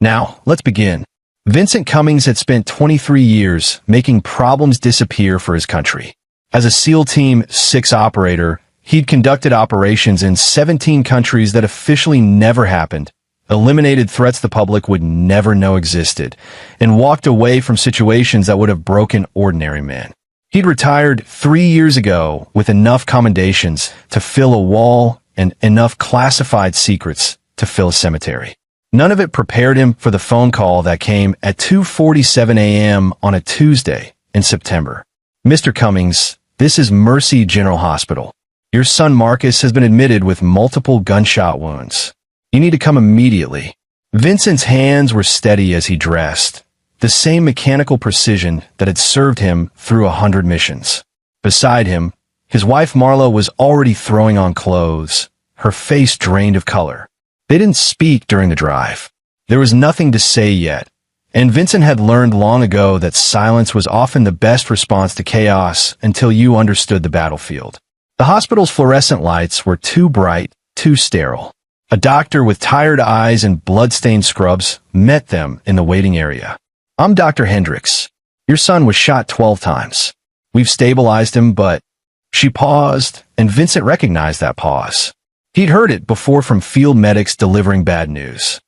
Now, let's begin. Vincent Cummings had spent 23 years making problems disappear for his country. As a SEAL Team 6 operator, he'd conducted operations in 17 countries that officially never happened, eliminated threats the public would never know existed, and walked away from situations that would have broken ordinary men. He'd retired 3 years ago with enough commendations to fill a wall and enough classified secrets to fill a cemetery. None of it prepared him for the phone call that came at 2:47 a.m. on a Tuesday in September. Mr. Cummings, this is Mercy General Hospital. Your son Marcus has been admitted with multiple gunshot wounds. You need to come immediately. Vincent's hands were steady as he dressed, the same mechanical precision that had served him through 100 missions. Beside him, his wife Marla was already throwing on clothes, her face drained of color. They didn't speak during the drive. There was nothing to say yet, and Vincent had learned long ago that silence was often the best response to chaos until you understood the battlefield. The hospital's fluorescent lights were too bright, too sterile. A doctor with tired eyes and blood-stained scrubs met them in the waiting area. I'm Dr. Hendricks. Your son was shot 12 times. We've stabilized him, but... She paused, and Vincent recognized that pause. He'd heard it before from field medics delivering bad news.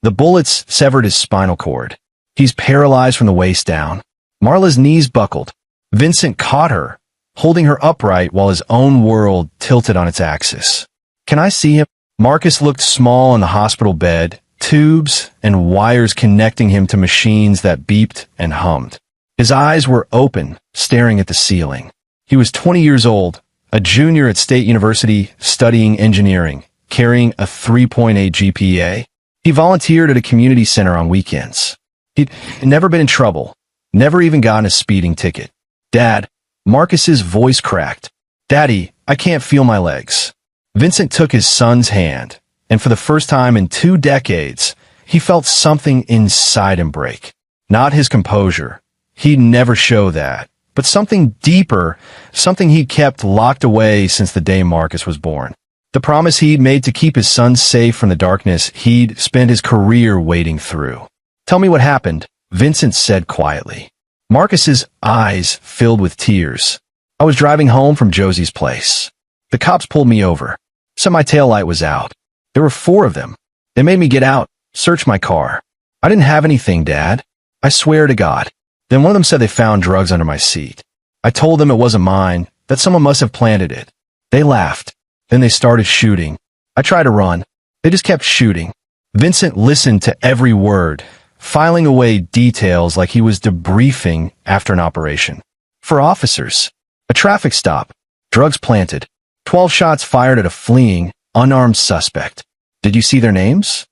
The bullets severed his spinal cord. He's paralyzed from the waist down. Marla's knees buckled. Vincent caught her, holding her upright while his own world tilted on its axis. Can I see him? Marcus looked small on the hospital bed, tubes and wires connecting him to machines that beeped and hummed. His eyes were open, staring at the ceiling. He was 20 years old, a junior at State University studying engineering, carrying a 3.8 GPA. He volunteered at a community center on weekends. He'd never been in trouble, never even gotten a speeding ticket. Dad, Marcus's voice cracked. Daddy, I can't feel my legs. Vincent took his son's hand, and for the first time in 2 decades, he felt something inside him break. Not his composure. He'd never show that. But something deeper, something he'd kept locked away since the day Marcus was born. The promise he'd made to keep his son safe from the darkness he'd spent his career wading through. Tell me what happened, Vincent said quietly. Marcus's eyes filled with tears. I was driving home from Josie's place. The cops pulled me over. Said my taillight was out. There were 4 of them. They made me get out, search my car. I didn't have anything, Dad. I swear to God. Then one of them said they found drugs under my seat. I told them it wasn't mine, that someone must have planted it. They laughed. Then they started shooting. I tried to run. They just kept shooting. Vincent listened to every word, filing away details like he was debriefing after an operation. For officers, a traffic stop, drugs planted, 12 shots fired at a fleeing, unarmed suspect. Did you see their names?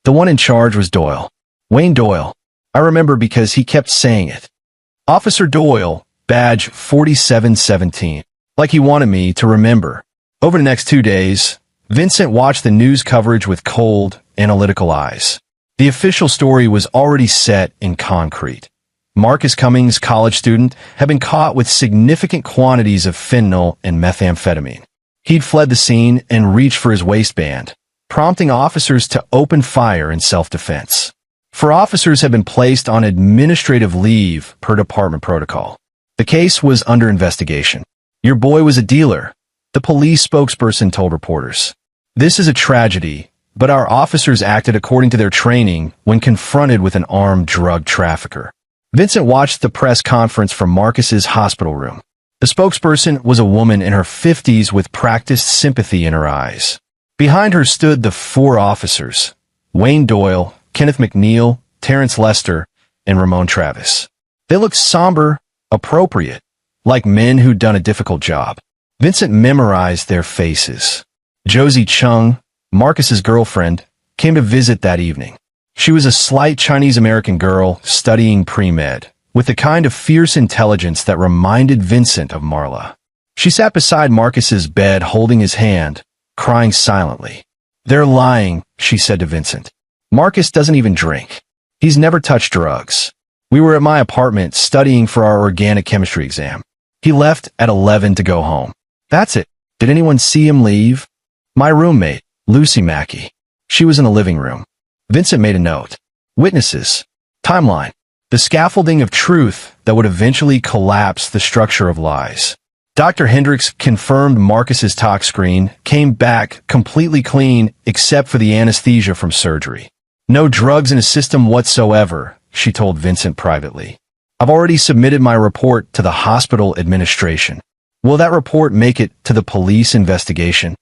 The one in charge was Doyle. Wayne Doyle. I remember because he kept saying it. Officer Doyle, badge 4717. Like he wanted me to remember. Over the next 2 days, Vincent watched the news coverage with cold, analytical eyes. The official story was already set in concrete. Marcus Cummings, college student, had been caught with significant quantities of fentanyl and methamphetamine. He'd fled the scene and reached for his waistband, prompting officers to open fire in self-defense. 4 officers had been placed on administrative leave per department protocol. The case was under investigation. Your boy was a dealer, the police spokesperson told reporters. This is a tragedy, but our officers acted according to their training when confronted with an armed drug trafficker. Vincent watched the press conference from Marcus's hospital room. The spokesperson was a woman in her 50s with practiced sympathy in her eyes. Behind her stood the 4 officers, Wayne Doyle, Kenneth McNeil, Terrence Lester, and Ramon Travis. They looked somber, appropriate, like men who'd done a difficult job. Vincent memorized their faces. Josie Chung, Marcus's girlfriend, came to visit that evening. She was a slight Chinese-American girl studying pre-med, with the kind of fierce intelligence that reminded Vincent of Marla. She sat beside Marcus's bed holding his hand, crying silently. They're lying, she said to Vincent. Marcus doesn't even drink. He's never touched drugs. We were at my apartment studying for our organic chemistry exam. He left at 11 to go home. That's it. Did anyone see him leave? My roommate, Lucy Mackey. She was in the living room. Vincent made a note. Witnesses. Timeline. The scaffolding of truth that would eventually collapse the structure of lies. Dr. Hendricks confirmed Marcus's tox screen came back completely clean except for the anesthesia from surgery. No drugs in his system whatsoever, she told Vincent privately. I've already submitted my report to the hospital administration. Will that report make it to the police investigation?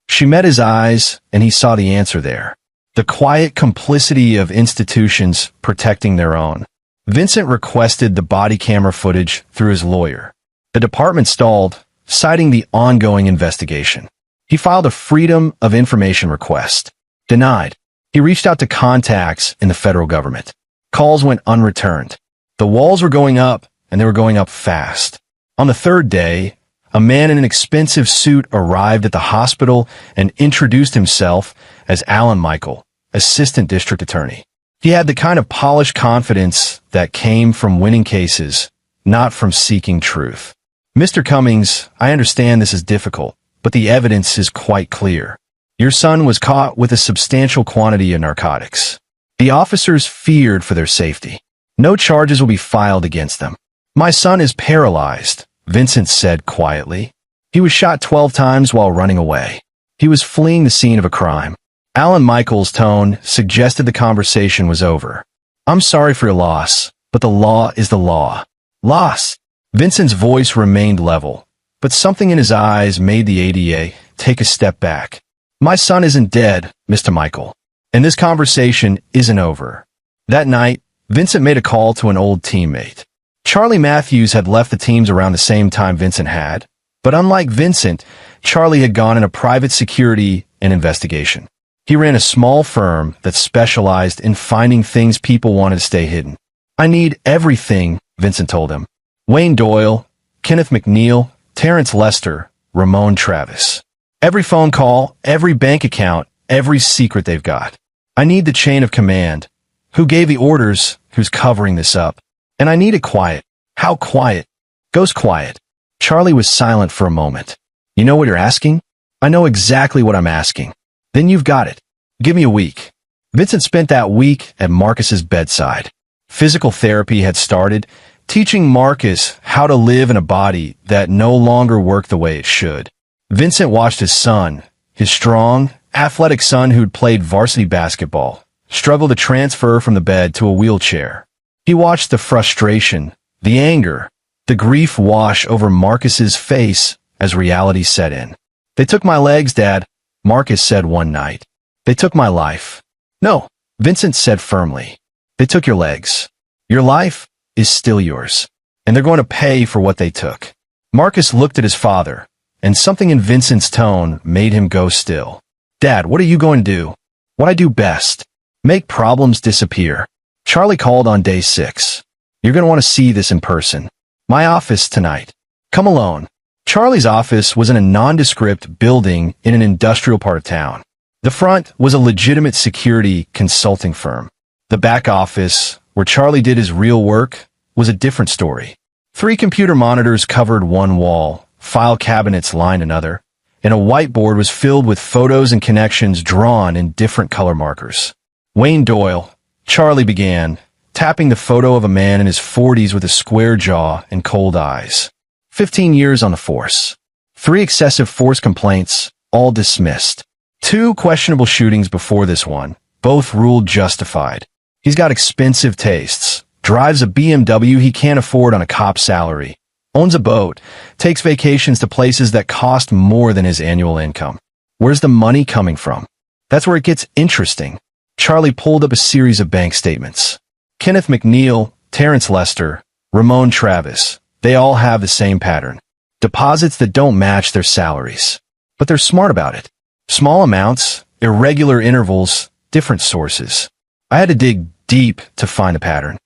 She met his eyes, and he saw the answer there. The quiet complicity of institutions protecting their own. Vincent requested the body camera footage through his lawyer. The department stalled, citing the ongoing investigation. He filed a Freedom of Information request. Denied. He reached out to contacts in the federal government. Calls went unreturned. The walls were going up, and they were going up fast. On the third day, a man in an expensive suit arrived at the hospital and introduced himself as Alan Michael, Assistant District Attorney. He had the kind of polished confidence that came from winning cases, not from seeking truth. Mr. Cummings, I understand this is difficult, but the evidence is quite clear. Your son was caught with a substantial quantity of narcotics. The officers feared for their safety. No charges will be filed against them. My son is paralyzed, Vincent said quietly. He was shot 12 times while running away. He was fleeing the scene of a crime. Alan Michael's tone suggested the conversation was over. I'm sorry for your loss, but the law is the law. Loss. Vincent's voice remained level, but something in his eyes made the ADA take a step back. My son isn't dead, Mr. Michael, and this conversation isn't over. That night, Vincent made a call to an old teammate. Charlie Matthews had left the teams around the same time Vincent had, but unlike Vincent, Charlie had gone in a private security and investigation. He ran a small firm that specialized in finding things people wanted to stay hidden. I need everything, Vincent told him. Wayne Doyle, Kenneth McNeil, Terrence Lester, Ramon Travis. Every phone call, every bank account, every secret they've got. I need the chain of command. Who gave the orders? Who's covering this up? And I need it quiet. How quiet? Goes quiet. Charlie was silent for a moment. You know what you're asking? I know exactly what I'm asking. Then you've got it. Give me a week. Vincent spent that week at Marcus's bedside. Physical therapy had started, teaching Marcus how to live in a body that no longer worked the way it should. Vincent watched his son, his strong, athletic son who'd played varsity basketball, struggle to transfer from the bed to a wheelchair. He watched the frustration, the anger, the grief wash over Marcus's face as reality set in. They took my legs, Dad, Marcus said one night. They took my life. No, Vincent said firmly. They took your legs. Your life is still yours, and they're going to pay for what they took. Marcus looked at his father, and something in Vincent's tone made him go still. Dad, what are you going to do? What I do best. Make problems disappear. Charlie called on day 6. You're going to want to see this in person. My office tonight. Come alone. Charlie's office was in a nondescript building in an industrial part of town. The front was a legitimate security consulting firm. The back office, where Charlie did his real work, was a different story. 3 computer monitors covered one wall, file cabinets lined another, and a whiteboard was filled with photos and connections drawn in different color markers. Wayne Doyle, Charlie began, tapping the photo of a man in his 40s with a square jaw and cold eyes. 15 years on the force. 3 excessive force complaints, all dismissed. 2 questionable shootings before this one, both ruled justified. He's got expensive tastes, drives a BMW he can't afford on a cop's salary, owns a boat, takes vacations to places that cost more than his annual income. Where's the money coming from? That's where it gets interesting. Charlie pulled up a series of bank statements. Kenneth McNeil, Terrence Lester, Ramon Travis, they all have the same pattern. Deposits that don't match their salaries. But they're smart about it. Small amounts, irregular intervals, different sources. I had to dig deep to find a pattern.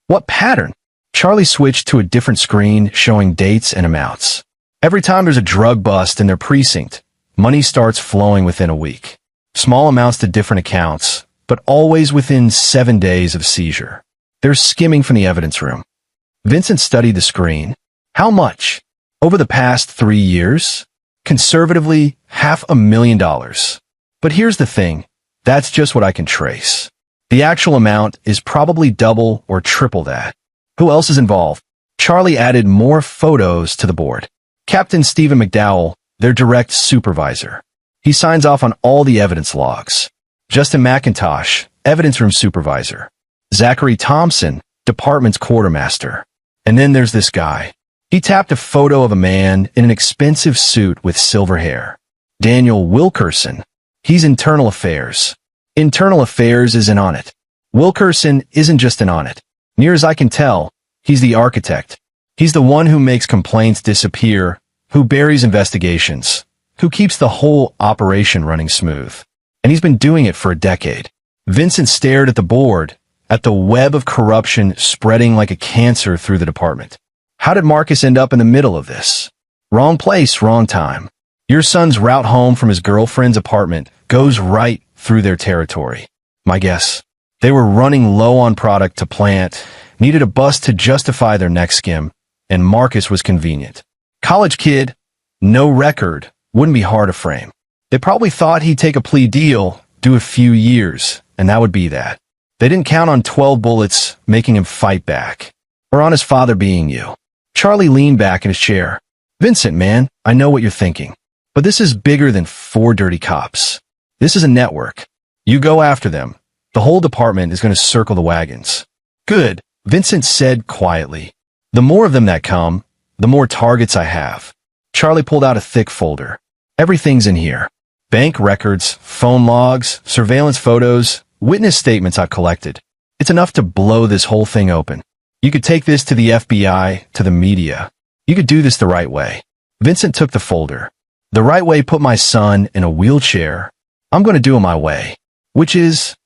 What pattern? Charlie switched to a different screen showing dates and amounts. Every time there's a drug bust in their precinct, money starts flowing within a week. Small amounts to different accounts, but always within 7 days of seizure. They're skimming from the evidence room. Vincent studied the screen. How much? Over the past 3 years? Conservatively, $500,000. But here's the thing. That's just what I can trace. The actual amount is probably double or triple that. Who else is involved? Charlie added more photos to the board. Captain Stephen McDowell, their direct supervisor. He signs off on all the evidence logs. Justin McIntosh, evidence room supervisor. Zachary Thompson, department's quartermaster. And then there's this guy. He tapped a photo of a man in an expensive suit with silver hair. Daniel Wilkerson. He's internal affairs. Internal affairs isn't on it. Wilkerson isn't just in on it. Near as I can tell, he's the architect. He's the one who makes complaints disappear, who buries investigations, who keeps the whole operation running smooth. And he's been doing it for a decade. Vincent stared at the board, at the web of corruption spreading like a cancer through the department. How did Marcus end up in the middle of this? Wrong place, wrong time. Your son's route home from his girlfriend's apartment goes right through their territory. My guess. They were running low on product to plant, needed a bus to justify their next skim, and Marcus was convenient. College kid, no record, wouldn't be hard to frame. They probably thought he'd take a plea deal, do a few years, and that would be that. They didn't count on 12 bullets making him fight back, or on his father being you. Charlie leaned back in his chair. Vincent, man, I know what you're thinking. But this is bigger than 4 dirty cops. This is a network. You go after them. The whole department is going to circle the wagons. Good, Vincent said quietly. The more of them that come, the more targets I have. Charlie pulled out a thick folder. Everything's in here. Bank records, phone logs, surveillance photos, witness statements I've collected. It's enough to blow this whole thing open. You could take this to the FBI, to the media. You could do this the right way. Vincent took the folder. The right way put my son in a wheelchair. I'm going to do it my way. Which is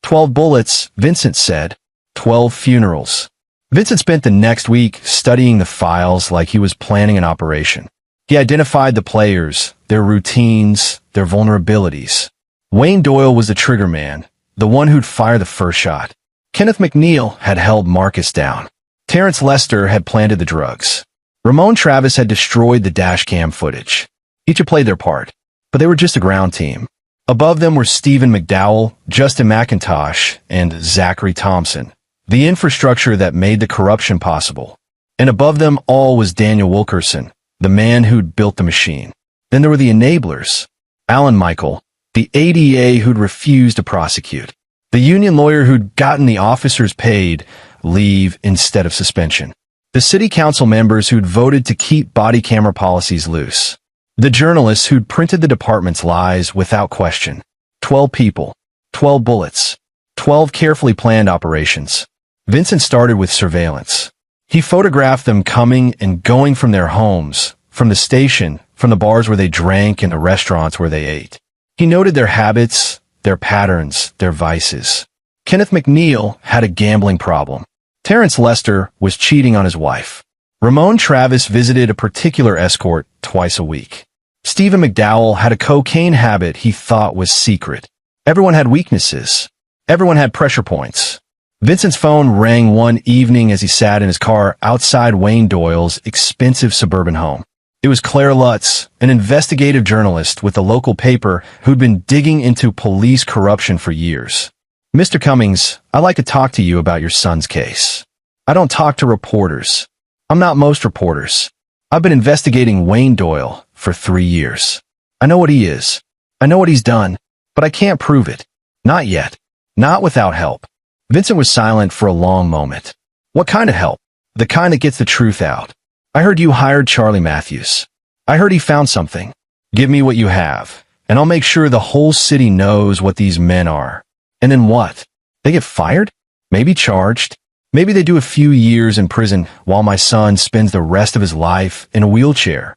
12 bullets, Vincent said. 12 funerals. Vincent spent the next week studying the files like he was planning an operation. He identified the players, their routines, their vulnerabilities. Wayne Doyle was the trigger man, the one who'd fire the first shot. Kenneth McNeil had held Marcus down. Terrence Lester had planted the drugs. Ramon Travis had destroyed the dashcam footage. Each had played their part, but they were just a ground team. Above them were Stephen McDowell, Justin McIntosh, and Zachary Thompson, the infrastructure that made the corruption possible. And above them all was Daniel Wilkerson, the man who'd built the machine. Then there were the enablers. Alan Michael, the ADA who'd refused to prosecute. The union lawyer who'd gotten the officers paid leave instead of suspension. The city council members who'd voted to keep body camera policies loose. The journalists who'd printed the department's lies without question. 12 people. 12 bullets. 12 carefully planned operations. Vincent started with surveillance. He photographed them coming and going from their homes, from the station, from the bars where they drank and the restaurants where they ate. He noted their habits, their patterns, their vices. Kenneth McNeil had a gambling problem. Terrence Lester was cheating on his wife. Ramon Travis visited a particular escort twice a week. Stephen McDowell had a cocaine habit he thought was secret. Everyone had weaknesses. Everyone had pressure points. Vincent's phone rang one evening as he sat in his car outside Wayne Doyle's expensive suburban home. It was Claire Lutz, an investigative journalist with the local paper who'd been digging into police corruption for years. Mr. Cummings, I'd like to talk to you about your son's case. I don't talk to reporters. I'm not most reporters. I've been investigating Wayne Doyle for 3 years. I know what he is. I know what he's done, but I can't prove it. Not yet. Not without help. Vincent was silent for a long moment. What kind of help? The kind that gets the truth out. I heard you hired Charlie Matthews. I heard he found something. Give me what you have, and I'll make sure the whole city knows what these men are. And then what? They get fired? Maybe charged? Maybe they do a few years in prison while my son spends the rest of his life in a wheelchair.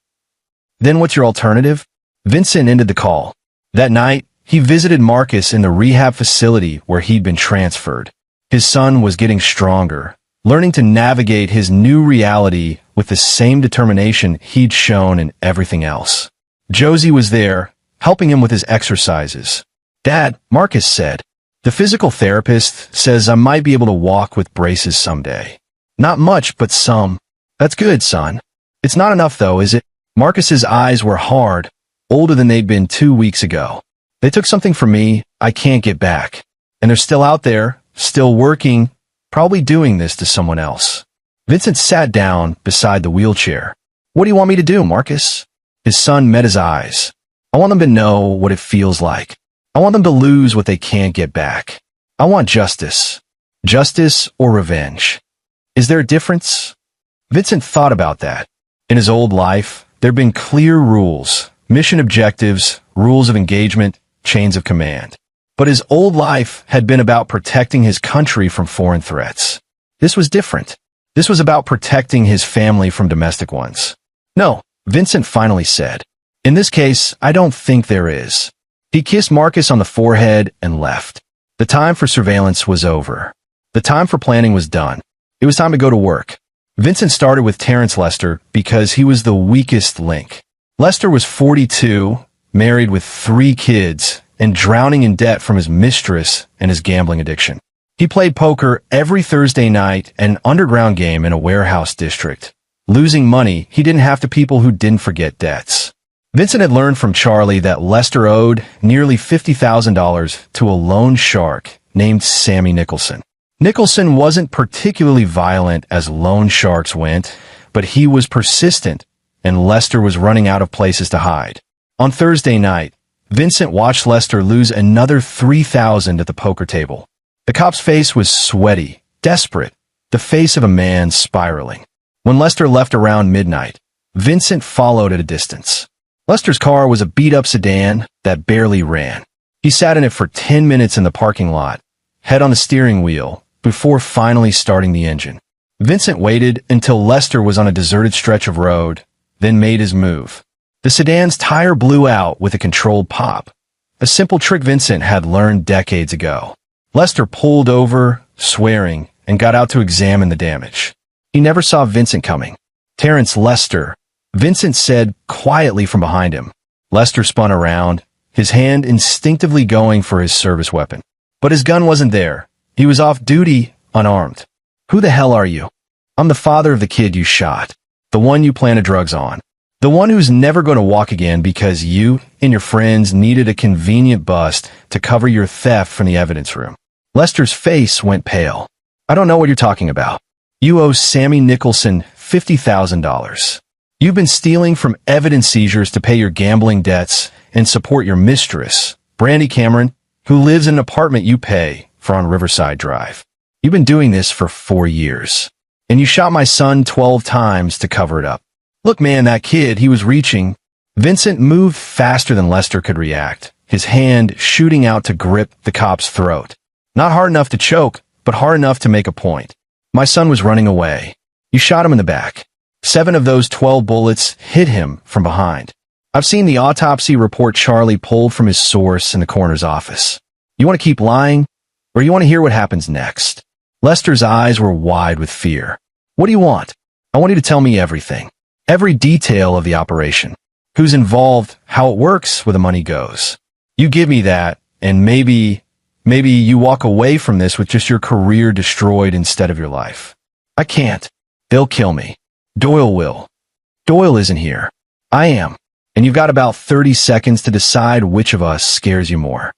Then what's your alternative? Vincent ended the call. That night, he visited Marcus in the rehab facility where he'd been transferred. His son was getting stronger, learning to navigate his new reality with the same determination he'd shown in everything else. Josie was there, helping him with his exercises. Dad, Marcus said, the physical therapist says I might be able to walk with braces someday. Not much, but some. That's good, son. It's not enough, though, is it? Marcus's eyes were hard, older than they'd been 2 weeks ago. They took something from me I can't get back. And they're still out there, still working, probably doing this to someone else. Vincent sat down beside the wheelchair. What do you want me to do, Marcus? His son met his eyes. I want them to know what it feels like. I want them to lose what they can't get back. I want justice. Justice or revenge. Is there a difference? Vincent thought about that. In his old life, there'd been clear rules, mission objectives, rules of engagement, chains of command. But his old life had been about protecting his country from foreign threats. This was different. This was about protecting his family from domestic ones. No, Vincent finally said. In this case, I don't think there is. He kissed Marcus on the forehead and left. The time for surveillance was over. The time for planning was done. It was time to go to work. Vincent started with Terrence Lester because he was the weakest link. Lester was 42, married with 3 kids, and drowning in debt from his mistress and his gambling addiction. He played poker every Thursday night at an underground game in a warehouse district. Losing money, he didn't have to people who didn't forget debts. Vincent had learned from Charlie that Lester owed nearly $50,000 to a loan shark named Sammy Nicholson. Nicholson wasn't particularly violent as loan sharks went, but he was persistent, and Lester was running out of places to hide. On Thursday night, Vincent watched Lester lose another $3,000 at the poker table. The cop's face was sweaty, desperate, the face of a man spiraling. When Lester left around midnight, Vincent followed at a distance. Lester's car was a beat-up sedan that barely ran. He sat in it for 10 minutes in the parking lot, head on the steering wheel, before finally starting the engine. Vincent waited until Lester was on a deserted stretch of road, then made his move. The sedan's tire blew out with a controlled pop, a simple trick Vincent had learned decades ago. Lester pulled over, swearing, and got out to examine the damage. He never saw Vincent coming. Terrence Lester, Vincent said quietly from behind him. Lester spun around, his hand instinctively going for his service weapon. But his gun wasn't there. He was off duty, unarmed. Who the hell are you? I'm the father of the kid you shot. The one you planted drugs on. The one who's never going to walk again because you and your friends needed a convenient bust to cover your theft from the evidence room. Lester's face went pale. I don't know what you're talking about. You owe Sammy Nicholson $50,000. You've been stealing from evidence seizures to pay your gambling debts and support your mistress, Brandy Cameron, who lives in an apartment you pay for on Riverside Drive. You've been doing this for 4 years. And you shot my son 12 times to cover it up. Look, man, that kid, he was reaching. Vincent moved faster than Lester could react, his hand shooting out to grip the cop's throat. Not hard enough to choke, but hard enough to make a point. My son was running away. You shot him in the back. 7 of those 12 bullets hit him from behind. I've seen the autopsy report Charlie pulled from his source in the coroner's office. You want to keep lying? Or you want to hear what happens next? Lester's eyes were wide with fear. What do you want? I want you to tell me everything. Every detail of the operation. Who's involved, how it works, where the money goes. You give me that, and maybe you walk away from this with just your career destroyed instead of your life. I can't. They'll kill me. Doyle will. Doyle isn't here. I am. And you've got about 30 seconds to decide which of us scares you more.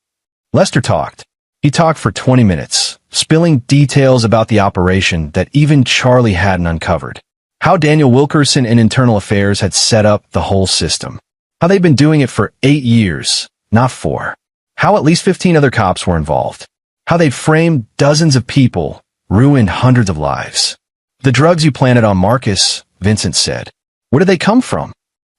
Lester talked. He talked for 20 minutes, spilling details about the operation that even Charlie hadn't uncovered. How Daniel Wilkerson in Internal Affairs had set up the whole system. How they'd been doing it for 8 years, not 4. How at least 15 other cops were involved. How they'd framed dozens of people, ruined hundreds of lives. The drugs you planted on Marcus, Vincent said. Where did they come from?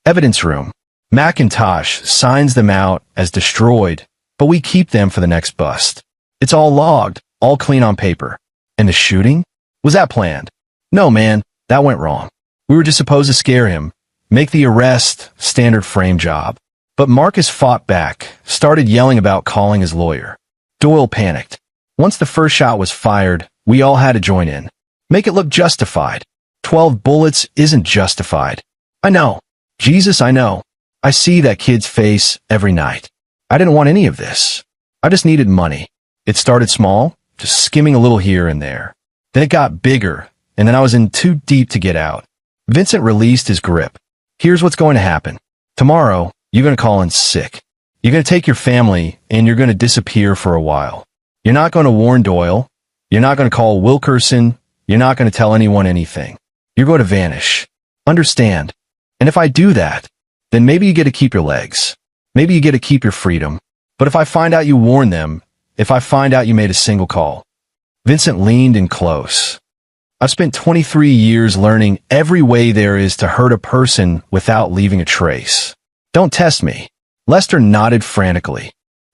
Evidence room. Macintosh signs them out as destroyed, but we keep them for the next bust. It's all logged, all clean on paper. And the shooting? Was that planned? No, man, that went wrong. We were just supposed to scare him, make the arrest standard frame job. But Marcus fought back, started yelling about calling his lawyer. Doyle panicked. Once the first shot was fired, we all had to join in. Make it look justified. 12 bullets isn't justified. I know. Jesus, I know. I see that kid's face every night. I didn't want any of this. I just needed money. It started small, just skimming a little here and there. Then it got bigger, and then I was in too deep to get out. Vincent released his grip. Here's what's going to happen. Tomorrow, you're going to call in sick. You're going to take your family, and you're going to disappear for a while. You're not going to warn Doyle. You're not going to call Wilkerson. You're not going to tell anyone anything. You're going to vanish. Understand? And if I do that, then maybe you get to keep your legs. Maybe you get to keep your freedom. But if I find out you warned them, if I find out you made a single call. Vincent leaned in close. I've spent 23 years learning every way there is to hurt a person without leaving a trace. Don't test me. Lester nodded frantically.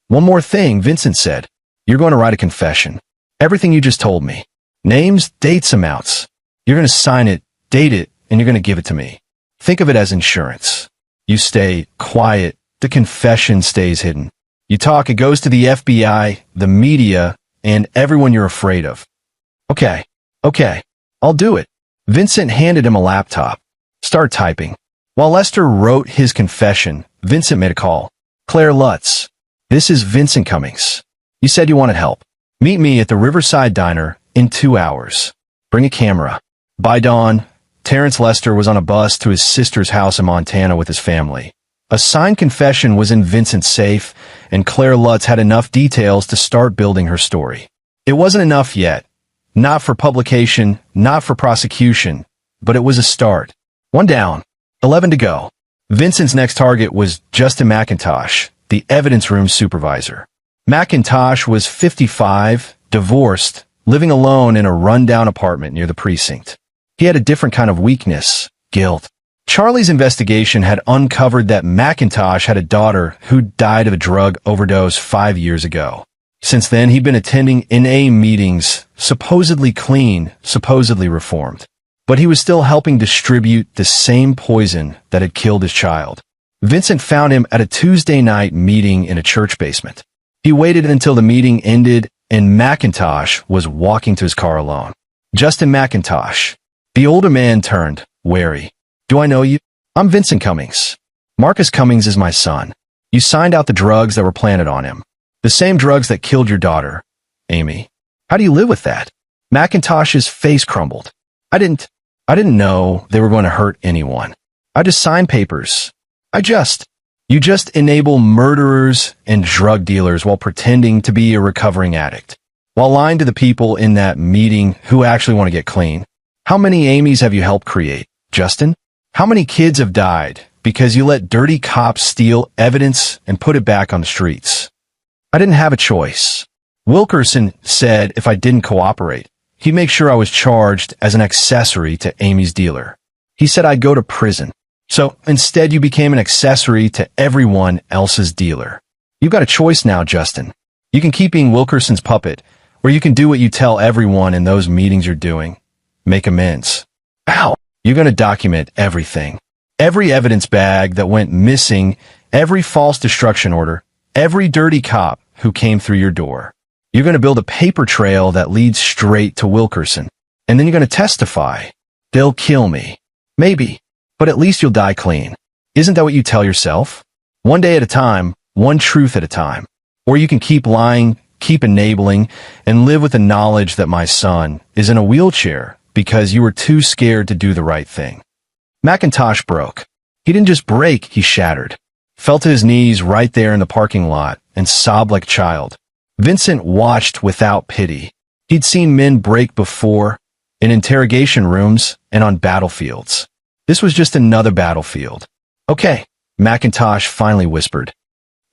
One more thing, Vincent said. You're going to write a confession. Everything you just told me. Names, dates, amounts. You're going to sign it, date it, and you're going to give it to me. Think of it as insurance. You stay quiet. The confession stays hidden. You talk, it goes to the FBI, the media, and everyone you're afraid of. Okay. I'll do it. Vincent handed him a laptop. Start typing. While Lester wrote his confession, Vincent made a call. Claire Lutz. This is Vincent Cummings. You said you wanted help. Meet me at the Riverside Diner in 2 hours. Bring a camera. By dawn, Terrence Lester was on a bus to his sister's house in Montana with his family. A signed confession was in Vincent's safe, and Claire Lutz had enough details to start building her story. It wasn't enough yet. Not for publication, not for prosecution, but it was a start. 1 down, 11 to go. Vincent's next target was Justin McIntosh, the evidence room supervisor. McIntosh was 55, divorced, living alone in a rundown apartment near the precinct. He had a different kind of weakness, guilt. Charlie's investigation had uncovered that McIntosh had a daughter who died of a drug overdose 5 years ago. Since then, he'd been attending NA meetings, supposedly clean, supposedly reformed. But he was still helping distribute the same poison that had killed his child. Vincent found him at a Tuesday night meeting in a church basement. He waited until the meeting ended, and McIntosh was walking to his car alone. Justin McIntosh. The older man turned, wary. Do I know you? I'm Vincent Cummings. Marcus Cummings is my son. You signed out the drugs that were planted on him. The same drugs that killed your daughter, Amy. How do you live with that? McIntosh's face crumbled. I didn't know they were going to hurt anyone. I just signed papers. You just enable murderers and drug dealers while pretending to be a recovering addict. While lying to the people in that meeting who actually want to get clean. How many Amy's have you helped create, Justin? How many kids have died because you let dirty cops steal evidence and put it back on the streets? I didn't have a choice. Wilkerson said if I didn't cooperate, he'd make sure I was charged as an accessory to Amy's dealer. He said I'd go to prison. So instead you became an accessory to everyone else's dealer. You've got a choice now, Justin. You can keep being Wilkerson's puppet, or you can do what you tell everyone in those meetings you're doing. Make amends. Ow! You're going to document everything. Every evidence bag that went missing, every false destruction order, every dirty cop who came through your door. You're going to build a paper trail that leads straight to Wilkerson. And then you're going to testify. They'll kill me. Maybe. But at least you'll die clean. Isn't that what you tell yourself? One day at a time, one truth at a time. Or you can keep lying, keep enabling, and live with the knowledge that my son is in a wheelchair because you were too scared to do the right thing. McIntosh broke. He didn't just break, he shattered. Fell to his knees right there in the parking lot and sobbed like a child. Vincent watched without pity. He'd seen men break before, in interrogation rooms and on battlefields. This was just another battlefield. Okay, McIntosh finally whispered.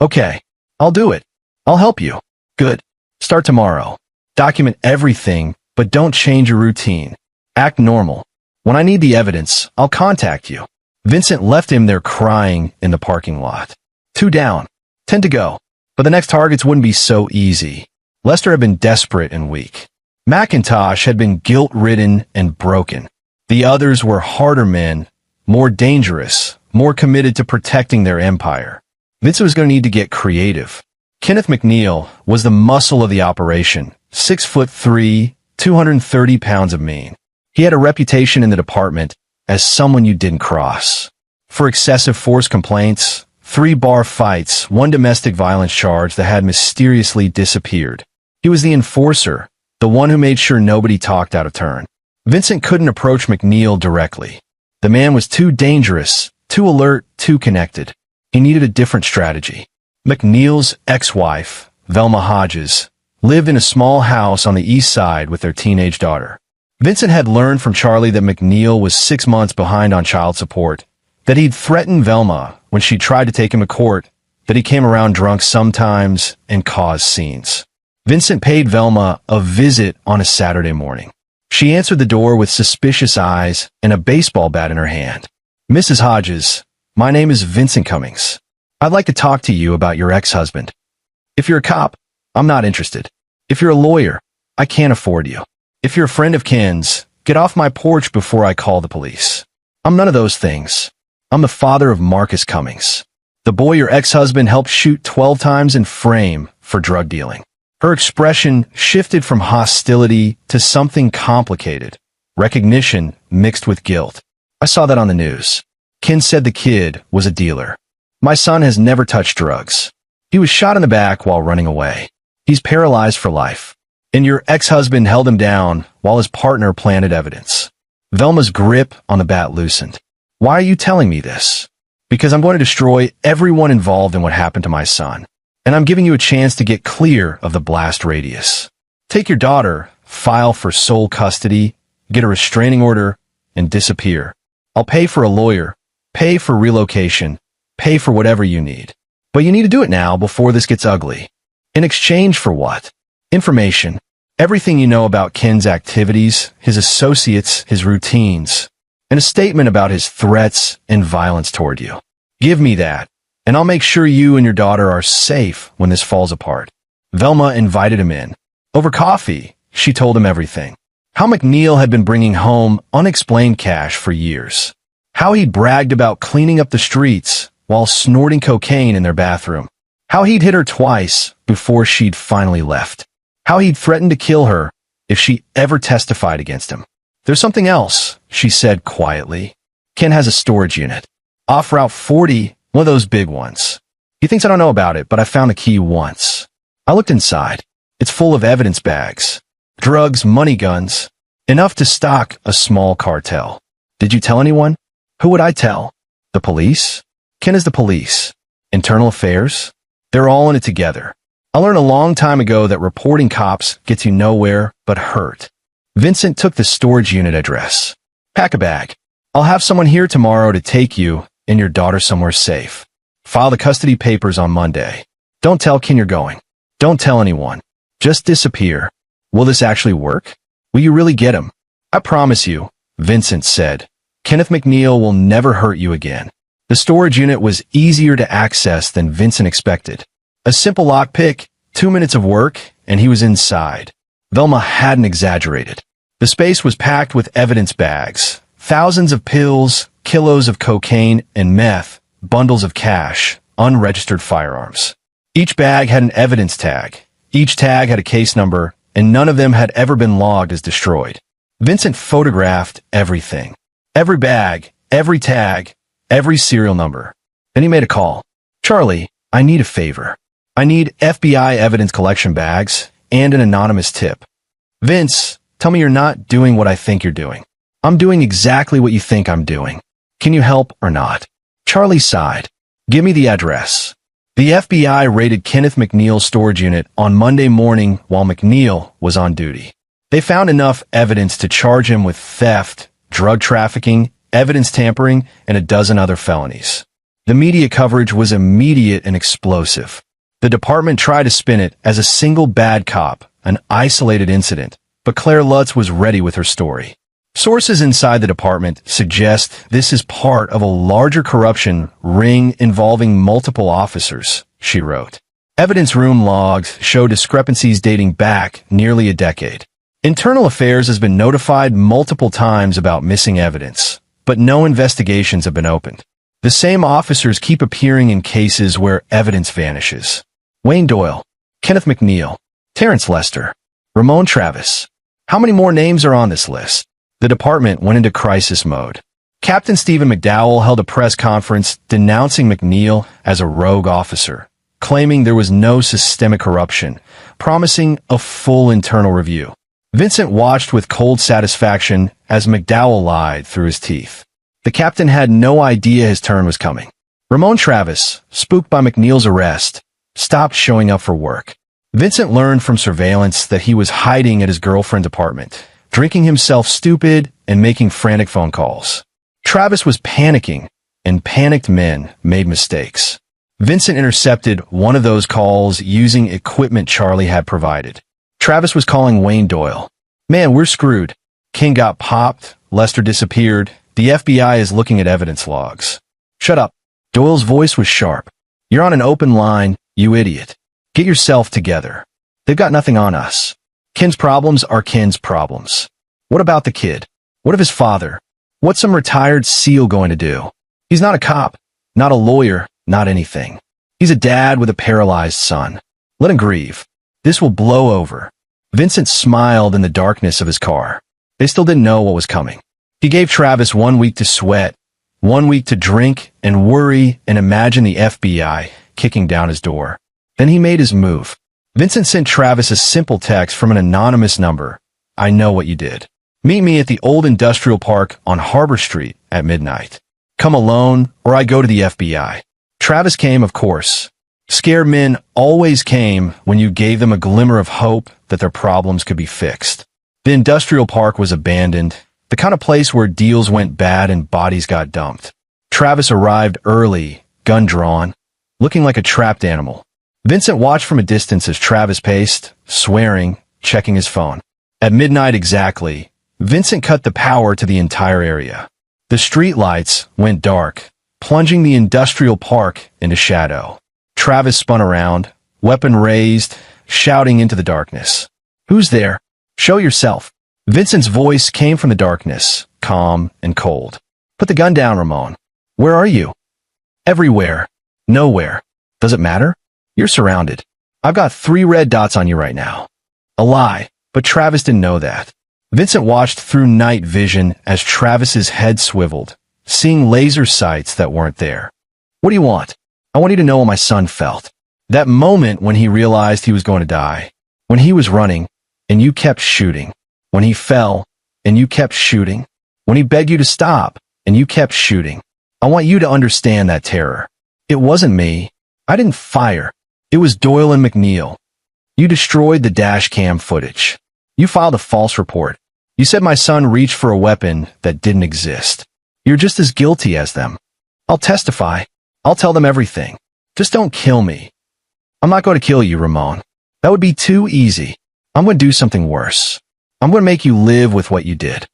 Okay, I'll do it. I'll help you. Good. Start tomorrow. Document everything, but don't change your routine. Act normal. When I need the evidence, I'll contact you. Vincent left him there crying in the parking lot. 2 down, 10 to go. But the next targets wouldn't be so easy. Lester had been desperate and weak. McIntosh had been guilt-ridden and broken. The others were harder men, more dangerous, more committed to protecting their empire. Vincent was going to need to get creative. Kenneth McNeil was the muscle of the operation, 6'3", 230 pounds of mean. He had a reputation in the department as someone you didn't cross. For excessive force complaints, 3 bar fights, 1 domestic violence charge that had mysteriously disappeared. He was the enforcer, the one who made sure nobody talked out of turn. Vincent couldn't approach McNeil directly. The man was too dangerous, too alert, too connected. He needed a different strategy. McNeil's ex-wife, Velma Hodges, lived in a small house on the east side with their teenage daughter. Vincent had learned from Charlie that McNeil was 6 months behind on child support, that he'd threatened Velma when she tried to take him to court, that he came around drunk sometimes and caused scenes. Vincent paid Velma a visit on a Saturday morning. She answered the door with suspicious eyes and a baseball bat in her hand. "Mrs. Hodges, my name is Vincent Cummings. I'd like to talk to you about your ex-husband. If you're a cop, I'm not interested. If you're a lawyer, I can't afford you. If you're a friend of Ken's, get off my porch before I call the police. I'm none of those things. I'm the father of Marcus Cummings, the boy your ex-husband helped shoot 12 times and frame for drug dealing." Her expression shifted from hostility to something complicated, recognition mixed with guilt. "I saw that on the news. Ken said the kid was a dealer. My son has never touched drugs. He was shot in the back while running away. He's paralyzed for life. And your ex-husband held him down while his partner planted evidence." Velma's grip on the bat loosened. "Why are you telling me this?" "Because I'm going to destroy everyone involved in what happened to my son. And I'm giving you a chance to get clear of the blast radius. Take your daughter, file for sole custody, get a restraining order, and disappear. I'll pay for a lawyer, pay for relocation, pay for whatever you need. But you need to do it now before this gets ugly. In exchange for what? Information. Everything you know about Ken's activities, his associates, his routines, and a statement about his threats and violence toward you. Give me that, and I'll make sure you and your daughter are safe when this falls apart." Velma invited him in. Over coffee, she told him everything. How McNeil had been bringing home unexplained cash for years. How he'd bragged about cleaning up the streets while snorting cocaine in their bathroom. How he'd hit her twice before she'd finally left. How he'd threatened to kill her if she ever testified against him. "There's something else," she said quietly. "Ken has a storage unit. Off Route 40, one of those big ones. He thinks I don't know about it, but I found the key once. I looked inside. It's full of evidence bags. Drugs, money, guns. Enough to stock a small cartel. Did you tell anyone?" "Who would I tell? The police?" "Ken is the police. Internal affairs? They're all in it together. I learned a long time ago that reporting cops gets you nowhere but hurt." Vincent took the storage unit address. "Pack a bag. I'll have someone here tomorrow to take you and your daughter somewhere safe. File the custody papers on Monday. Don't tell Ken you're going. Don't tell anyone. Just disappear. Will this actually work? Will you really get him?" "I promise you," Vincent said. "Kenneth McNeil will never hurt you again." The storage unit was easier to access than Vincent expected. A simple lockpick, 2 minutes of work, and he was inside. Velma hadn't exaggerated. The space was packed with evidence bags, thousands of pills, kilos of cocaine and meth, bundles of cash, unregistered firearms. Each bag had an evidence tag. Each tag had a case number, and none of them had ever been logged as destroyed. Vincent photographed everything. Every bag, every tag, every serial number. Then he made a call. "Charlie, I need a favor. I need FBI evidence collection bags and an anonymous tip." "Vince, tell me you're not doing what I think you're doing." "I'm doing exactly what you think I'm doing. Can you help or not?" Charlie sighed. "Give me the address." The FBI raided Kenneth McNeil's storage unit on Monday morning while McNeil was on duty. They found enough evidence to charge him with theft, drug trafficking, evidence tampering, and a dozen other felonies. The media coverage was immediate and explosive. The department tried to spin it as a single bad cop, an isolated incident, but Claire Lutz was ready with her story. Sources inside the department suggest this is part of a larger corruption ring involving multiple officers, she wrote. Evidence room logs show discrepancies dating back nearly a decade. Internal Affairs has been notified multiple times about missing evidence, but no investigations have been opened. The same officers keep appearing in cases where evidence vanishes. Wayne Doyle, Kenneth McNeil, Terrence Lester, Ramon Travis. How many more names are on this list? The department went into crisis mode. Captain Stephen McDowell held a press conference denouncing McNeil as a rogue officer, claiming there was no systemic corruption, promising a full internal review. Vincent watched with cold satisfaction as McDowell lied through his teeth. The captain had no idea his turn was coming. Ramon Travis, spooked by McNeil's arrest, stopped showing up for work. Vincent learned from surveillance that he was hiding at his girlfriend's apartment, drinking himself stupid and making frantic phone calls. Travis was panicking, and panicked men made mistakes. Vincent intercepted one of those calls using equipment Charlie had provided. Travis was calling Wayne Doyle. "Man, we're screwed. King got popped, Lester disappeared, the FBI is looking at evidence logs." "Shut up." Doyle's voice was sharp. "You're on an open line, you idiot. Get yourself together. They've got nothing on us. Ken's problems are Ken's problems. What about the kid? What of his father? What's some retired SEAL going to do? He's not a cop, not a lawyer, not anything. He's a dad with a paralyzed son. Let him grieve. This will blow over." Vincent smiled in the darkness of his car. They still didn't know what was coming. He gave Travis 1 week to sweat, 1 week to drink and worry and imagine the FBI kicking down his door. Then he made his move. Vincent sent Travis a simple text from an anonymous number. "I know what you did. Meet me at the old industrial park on Harbor Street at midnight. Come alone or I go to the FBI." Travis came, of course. Scared men always came when you gave them a glimmer of hope that their problems could be fixed. The industrial park was abandoned, the kind of place where deals went bad and bodies got dumped. Travis arrived early, gun drawn, looking like a trapped animal. Vincent watched from a distance as Travis paced, swearing, checking his phone. At midnight exactly, Vincent cut the power to the entire area. The street lights went dark, plunging the industrial park into shadow. Travis spun around, weapon raised, shouting into the darkness. "Who's there? Show yourself." Vincent's voice came from the darkness, calm and cold. "Put the gun down, Ramon." "Where are you?" "Everywhere. Nowhere. Does it matter? You're surrounded. I've got 3 red dots on you right now." A lie, but Travis didn't know that. Vincent watched through night vision as Travis's head swiveled, seeing laser sights that weren't there. "What do you want?" "I want you to know how my son felt. That moment when he realized he was going to die. When he was running, and you kept shooting. When he fell, and you kept shooting. When he begged you to stop, and you kept shooting. I want you to understand that terror. It wasn't me. I didn't fire. It was Doyle and McNeil. You destroyed the dash cam footage. You filed a false report. You said my son reached for a weapon that didn't exist. You're just as guilty as them. I'll testify. I'll tell them everything. Just don't kill me." "I'm not going to kill you, Ramon. That would be too easy. I'm going to do something worse. I'm going to make you live with what you did."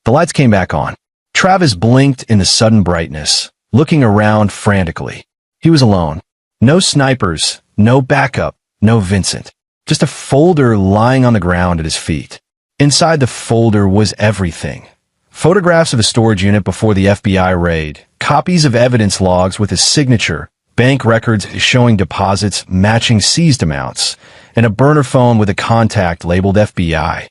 The lights came back on. Travis blinked in the sudden brightness, looking around frantically. He was alone. No snipers, no backup, no Vincent. Just a folder lying on the ground at his feet. Inside the folder was everything. Photographs of a storage unit before the FBI raid, copies of evidence logs with his signature, bank records showing deposits matching seized amounts, and a burner phone with a contact labeled FBI.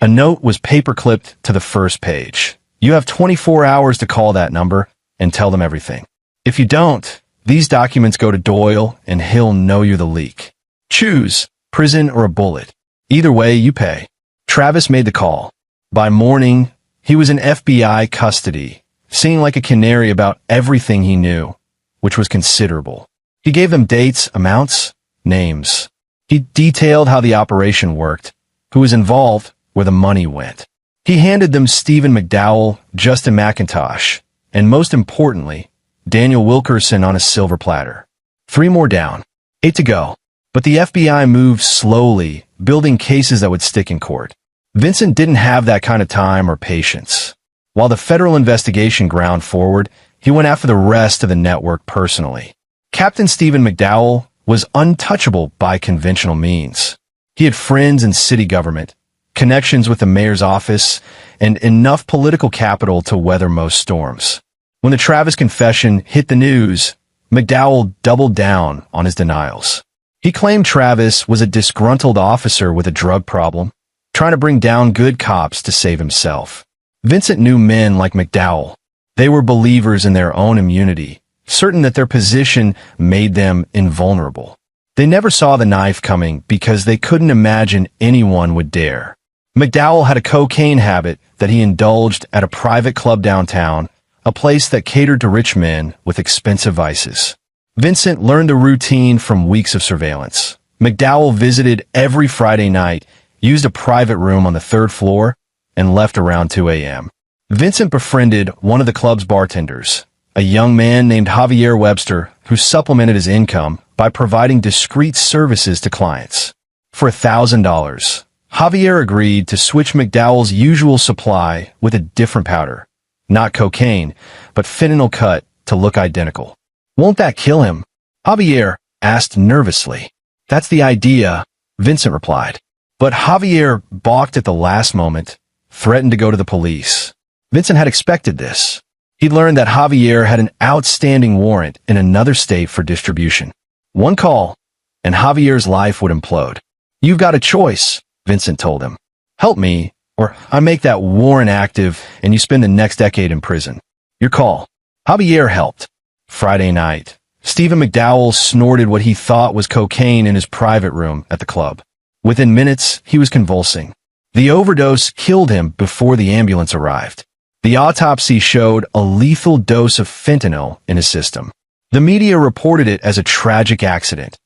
A note was paper-clipped to the first page. "You have 24 hours to call that number and tell them everything. If you don't, these documents go to Doyle and he'll know you're the leak. Choose, prison or a bullet. Either way, you pay." Travis made the call. By morning, he was in FBI custody, singing like a canary about everything he knew, which was considerable. He gave them dates, amounts, names. He detailed how the operation worked, who was involved, where the money went. He handed them Stephen McDowell, Justin McIntosh, and most importantly, Daniel Wilkerson on a silver platter. 3 more down. 8 to go. But the FBI moved slowly, building cases that would stick in court. Vincent didn't have that kind of time or patience. While the federal investigation ground forward, he went after the rest of the network personally. Captain Stephen McDowell was untouchable by conventional means. He had friends in city government, connections with the mayor's office, and enough political capital to weather most storms. When the Travis confession hit the news, McDowell doubled down on his denials. He claimed Travis was a disgruntled officer with a drug problem, trying to bring down good cops to save himself. Vincent knew men like McDowell. They were believers in their own immunity, certain that their position made them invulnerable. They never saw the knife coming because they couldn't imagine anyone would dare. McDowell had a cocaine habit that he indulged at a private club downtown, a place that catered to rich men with expensive vices. Vincent learned the routine from weeks of surveillance. McDowell visited every Friday night, used a private room on the third floor, and left around 2 a.m. Vincent befriended one of the club's bartenders, a young man named Javier Webster, who supplemented his income by providing discreet services to clients. For $1,000, Javier agreed to switch McDowell's usual supply with a different powder, not cocaine, but fentanyl cut to look identical. "Won't that kill him?" Javier asked nervously. "That's the idea," Vincent replied. But Javier balked at the last moment, threatened to go to the police. Vincent had expected this. He'd learned that Javier had an outstanding warrant in another state for distribution. One call, and Javier's life would implode. "You've got a choice," Vincent told him. "Help me, or I make that warrant active and you spend the next decade in prison. Your call." Javier helped. Friday night, Stephen McDowell snorted what he thought was cocaine in his private room at the club. Within minutes, he was convulsing. The overdose killed him before the ambulance arrived. The autopsy showed a lethal dose of fentanyl in his system. The media reported it as a tragic accident.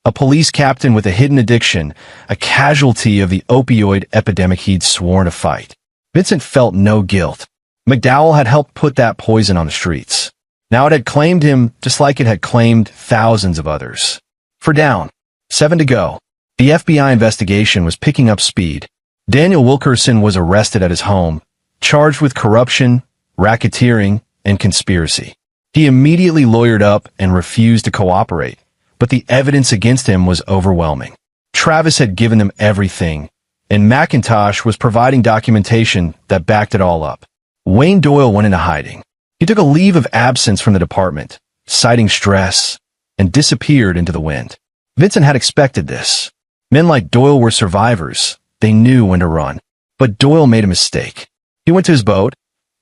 A police captain with a hidden addiction, a casualty of the opioid epidemic he'd sworn to fight. Vincent felt no guilt. McDowell had helped put that poison on the streets. Now it had claimed him just like it had claimed thousands of others. For down. 7 to go. The FBI investigation was picking up speed. Daniel Wilkerson was arrested at his home, charged with corruption, racketeering, and conspiracy. He immediately lawyered up and refused to cooperate, but the evidence against him was overwhelming. Travis had given them everything, and McIntosh was providing documentation that backed it all up. Wayne Doyle went into hiding. He took a leave of absence from the department, citing stress, and disappeared into the wind. Vincent had expected this. Men like Doyle were survivors. They knew when to run. But Doyle made a mistake. He went to his boat,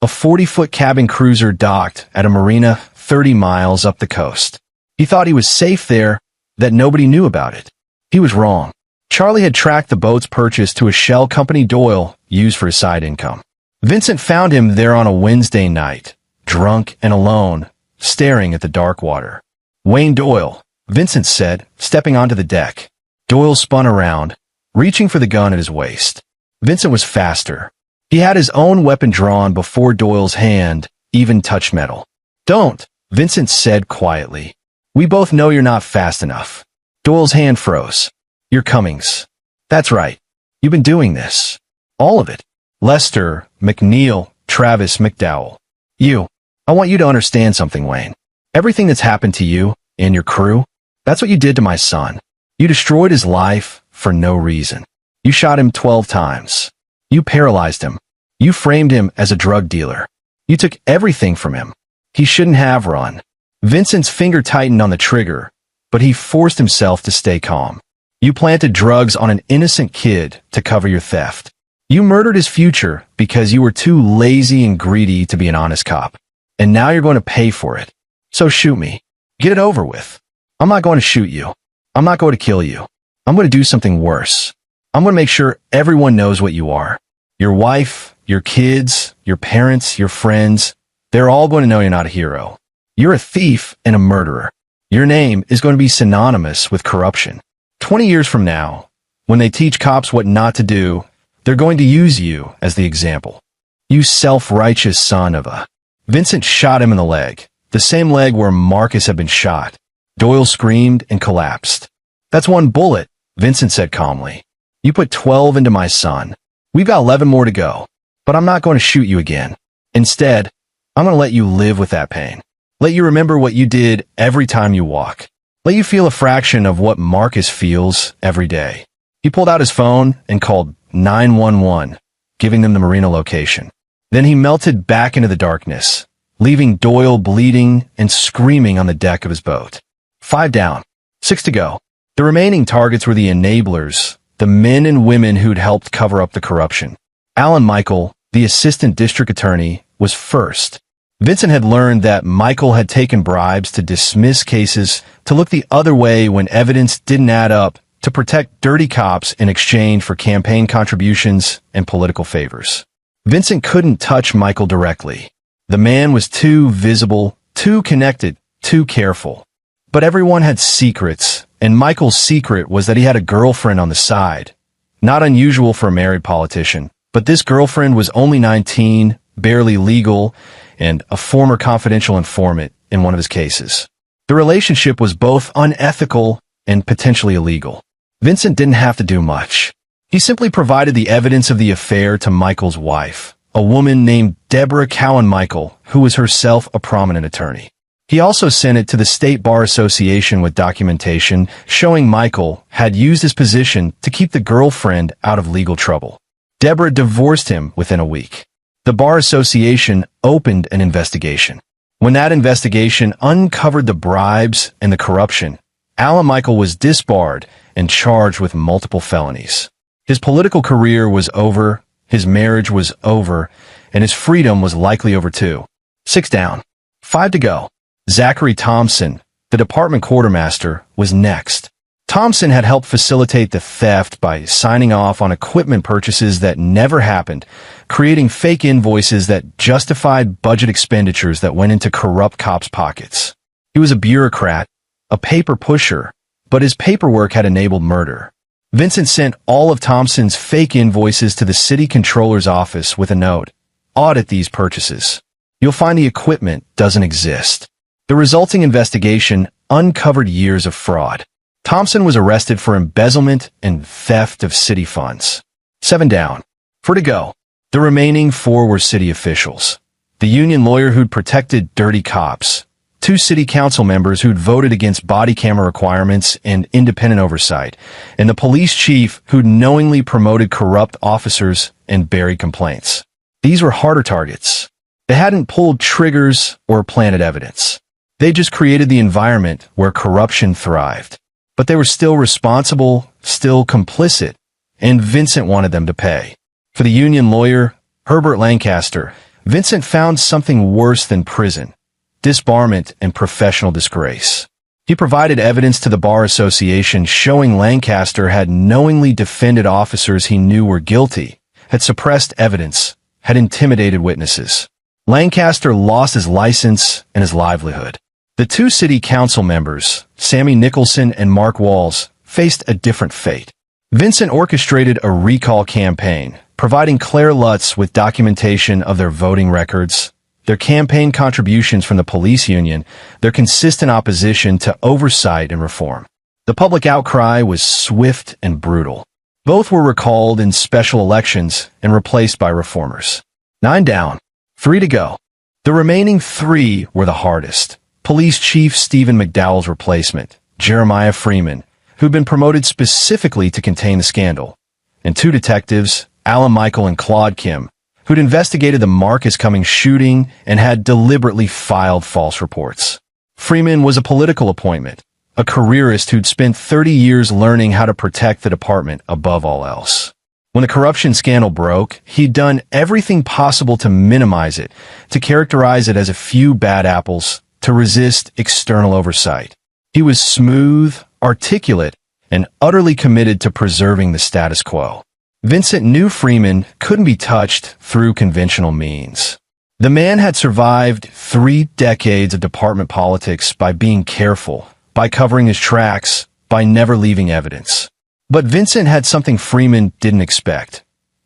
a 40-foot cabin cruiser docked at a marina 30 miles up the coast. He thought he was safe there, that nobody knew about it. He was wrong. Charlie had tracked the boat's purchase to a shell company Doyle used for his side income. Vincent found him there on a Wednesday night, drunk and alone, staring at the dark water. "Wayne Doyle," Vincent said, stepping onto the deck. Doyle spun around, reaching for the gun at his waist. Vincent was faster. He had his own weapon drawn before Doyle's hand even touched metal. "Don't," Vincent said quietly. "We both know you're not fast enough." Doyle's hand froze. "You're Cummings." "That's right. You've been doing this. All of it." Lester, McNeil, Travis, McDowell. I want you to understand something, Wayne. Everything that's happened to you and your crew, that's what you did to my son. You destroyed his life for no reason. You shot him 12 times. You paralyzed him. You framed him as a drug dealer. You took everything from him. He shouldn't have run. Vincent's finger tightened on the trigger, but he forced himself to stay calm. You planted drugs on an innocent kid to cover your theft. You murdered his future because you were too lazy and greedy to be an honest cop. And now you're going to pay for it. So shoot me. Get it over with. I'm not going to shoot you. I'm not going to kill you. I'm going to do something worse. I'm going to make sure everyone knows what you are. Your wife, your kids, your parents, your friends, they're all going to know you're not a hero. You're a thief and a murderer. Your name is going to be synonymous with corruption. 20 years from now, when they teach cops what not to do, they're going to use you as the example. You self-righteous son of a... Vincent shot him in the leg, the same leg where Marcus had been shot. Doyle screamed and collapsed. "That's one bullet," Vincent said calmly. "You put 12 into my son. We've got 11 more to go. But I'm not going to shoot you again. Instead, I'm going to let you live with that pain. Let you remember what you did every time you walk. Let you feel a fraction of what Marcus feels every day." He pulled out his phone and called 911, giving them the marina location. Then he melted back into the darkness, leaving Doyle bleeding and screaming on the deck of his boat. 5 down, 6 to go. The remaining targets were the enablers, the men and women who'd helped cover up the corruption. Alan Michael, the assistant district attorney, was first. Vincent had learned that Michael had taken bribes to dismiss cases, to look the other way when evidence didn't add up, to protect dirty cops in exchange for campaign contributions and political favors. Vincent couldn't touch Michael directly. The man was too visible, too connected, too careful. But everyone had secrets, And Michael's secret was that he had a girlfriend on the side. Not unusual for a married politician, but this girlfriend was only 19, barely legal, and a former confidential informant in one of his cases. The relationship was both unethical and potentially illegal. Vincent didn't have to do much. He simply provided the evidence of the affair to Michael's wife, a woman named Deborah Cowan-Michael, who was herself a prominent attorney. He also sent it to the State Bar Association with documentation showing Michael had used his position to keep the girlfriend out of legal trouble. Deborah divorced him within a week. The Bar Association opened an investigation. When that investigation uncovered the bribes and the corruption, Alan Michael was disbarred and charged with multiple felonies. His political career was over, his marriage was over, and his freedom was likely over too. 6 down. 5 to go. Zachary Thompson, the department quartermaster, was next. Thompson had helped facilitate the theft by signing off on equipment purchases that never happened, creating fake invoices that justified budget expenditures that went into corrupt cops' pockets. He was a bureaucrat, a paper pusher, but his paperwork had enabled murder. Vincent sent all of Thompson's fake invoices to the city controller's office with a note: "Audit these purchases. You'll find the equipment doesn't exist." The resulting investigation uncovered years of fraud. Thompson was arrested for embezzlement and theft of city funds. 7 down. 4 to go. The remaining 4 were city officials. The union lawyer who'd protected dirty cops, 2 city council members who'd voted against body camera requirements and independent oversight, and the police chief who'd knowingly promoted corrupt officers and buried complaints. These were harder targets. They hadn't pulled triggers or planted evidence. They just created the environment where corruption thrived. But they were still responsible, still complicit, and Vincent wanted them to pay. For the union lawyer, Herbert Lancaster, Vincent found something worse than prison: disbarment and professional disgrace. He provided evidence to the Bar Association showing Lancaster had knowingly defended officers he knew were guilty, had suppressed evidence, had intimidated witnesses. Lancaster lost his license and his livelihood. The 2 city council members, Sammy Nicholson and Mark Walls, faced a different fate. Vincent orchestrated a recall campaign, providing Claire Lutz with documentation of their voting records, their campaign contributions from the police union, their consistent opposition to oversight and reform. The public outcry was swift and brutal. Both were recalled in special elections and replaced by reformers. 9 down. 3 to go. The remaining 3 were the hardest. Police Chief Stephen McDowell's replacement, Jeremiah Freeman, who'd been promoted specifically to contain the scandal, and 2 detectives, Alan Michael and Claude Kim, who'd investigated the Marcus Cummings shooting and had deliberately filed false reports. Freeman was a political appointment, a careerist who'd spent 30 years learning how to protect the department above all else. When the corruption scandal broke, he'd done everything possible to minimize it, to characterize it as a few bad apples, to resist external oversight. He was smooth, articulate, and utterly committed to preserving the status quo. Vincent knew Freeman couldn't be touched through conventional means. The man had survived 3 decades of department politics by being careful, by covering his tracks, by never leaving evidence. But Vincent had something Freeman didn't expect: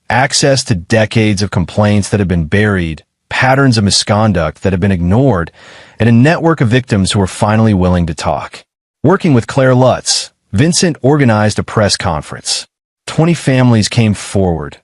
access to decades of complaints that had been buried, patterns of misconduct that had been ignored, and a network of victims who were finally willing to talk. Working with Claire Lutz, Vincent organized a press conference. 20 families came forward.